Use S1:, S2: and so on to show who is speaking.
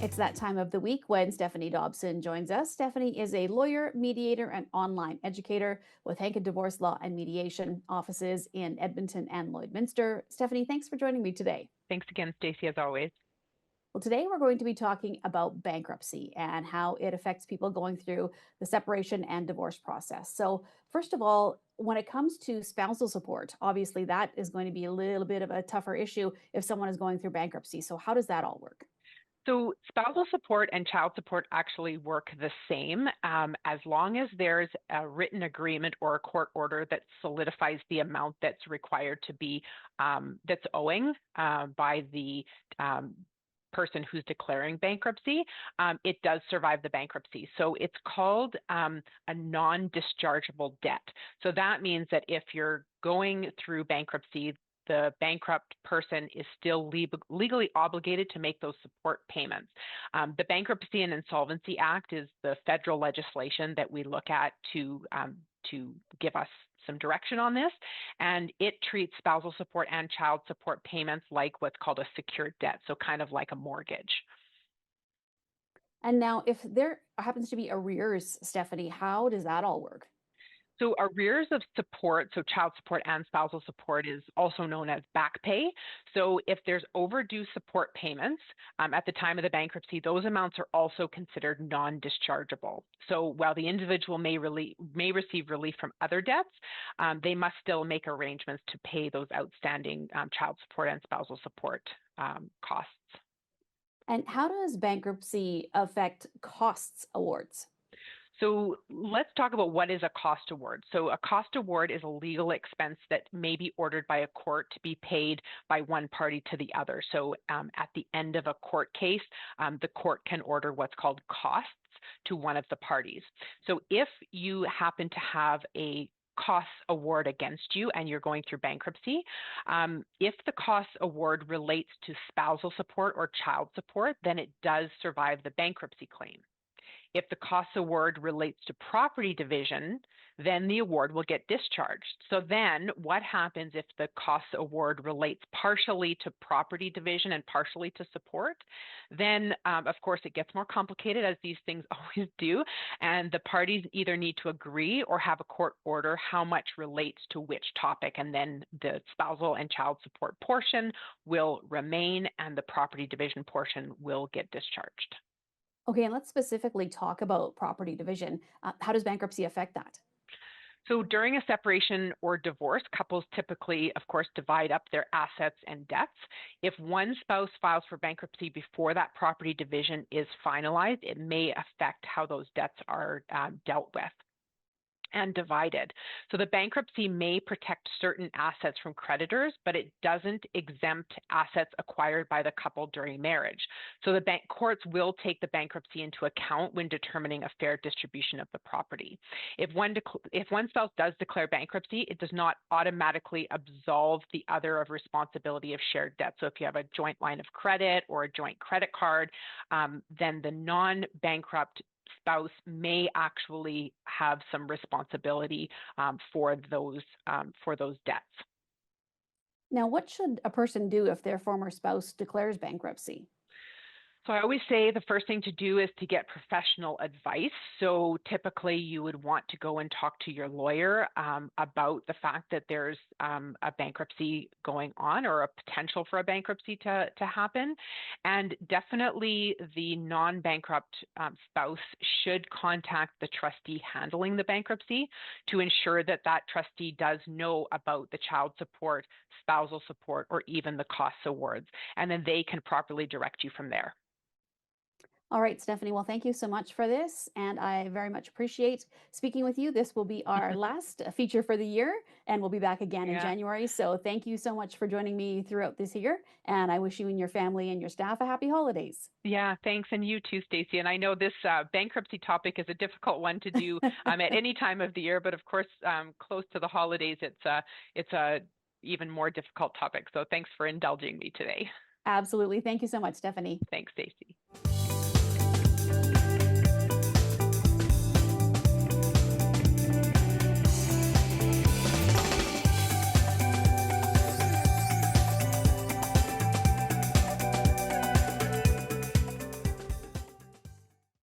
S1: It's that time of the week when Stephanie Dobson joins us. Stephanie is a lawyer, mediator, and online educator with Hankin Divorce Law and Mediation offices in Edmonton and Lloydminster. Stephanie, thanks for joining me today.
S2: Thanks again, Stacey, as always.
S1: Well, today we're going to be talking about bankruptcy and how it affects people going through the separation and divorce process. So, first of all, when it comes to spousal support, obviously that is going to be a little bit of a tougher issue if someone is going through bankruptcy. So, how does that all work?
S2: So spousal support and child support actually work the same as long as there's a written agreement or a court order that solidifies the amount that's required to be that's owing by the person who's declaring bankruptcy. It does survive the bankruptcy. So it's called a non-dischargeable debt. So that means that if you're going through bankruptcy, the bankrupt person is still legally obligated to make those support payments. The Bankruptcy and Insolvency Act is the federal legislation that we look at to give us some direction on this, and it treats spousal support and child support payments like what's called a secured debt, so kind of like a mortgage.
S1: And now, if there happens to be arrears, Stephanie, how does that all work?
S2: So arrears of support, so child support and spousal support, is also known as back pay. So if there's overdue support payments at the time of the bankruptcy, those amounts are also considered non-dischargeable. So while the individual may receive relief from other debts, they must still make arrangements to pay those outstanding child support and spousal support costs.
S1: And how does bankruptcy affect costs awards?
S2: So let's talk about what is a cost award. So a cost award is a legal expense that may be ordered by a court to be paid by one party to the other. So at the end of a court case, the court can order what's called costs to one of the parties. So if you happen to have a costs award against you and you're going through bankruptcy, if the costs award relates to spousal support or child support, then it does survive the bankruptcy claim. If the costs award relates to property division, then the award will get discharged. So then what happens if the costs award relates partially to property division and partially to support? Then, of course, it gets more complicated, as these things always do, and the parties either need to agree or have a court order how much relates to which topic, and then the spousal and child support portion will remain and the property division portion will get discharged.
S1: Okay, and let's specifically talk about property division. How does bankruptcy affect that?
S2: So during a separation or divorce, couples typically, of course, divide up their assets and debts. If one spouse files for bankruptcy before that property division is finalized, it may affect how those debts are dealt with and divided. So the bankruptcy may protect certain assets from creditors, but it doesn't exempt assets acquired by the couple during marriage. So the courts will take the bankruptcy into account when determining a fair distribution of the property. If one spouse does declare bankruptcy, it does not automatically absolve the other of responsibility of shared debt. So if you have a joint line of credit or a joint credit card, then the non-bankrupt spouse may actually have some responsibility for those debts.
S1: Now, what should a person do if their former spouse declares bankruptcy?
S2: So I always say the first thing to do is to get professional advice. So typically you would want to go and talk to your lawyer about the fact that there's a bankruptcy going on or a potential for a bankruptcy to happen. And definitely the non-bankrupt spouse should contact the trustee handling the bankruptcy to ensure that that trustee does know about the child support, spousal support, or even the costs awards. And then they can properly direct you from there.
S1: All right, Stephanie. Well, thank you so much for this. And I very much appreciate speaking with you. This will be our last feature for the year, and we'll be back again in
S2: Yeah.
S1: January. So thank you so much for joining me throughout this year. And I wish you and your family and your staff a happy holidays.
S2: Yeah, thanks. And you too, Stacey. And I know this bankruptcy topic is a difficult one to do at any time of the year, but of course, close to the holidays, it's a even more difficult topic. So thanks for indulging me today.
S1: Absolutely. Thank you so much, Stephanie.
S2: Thanks, Stacey.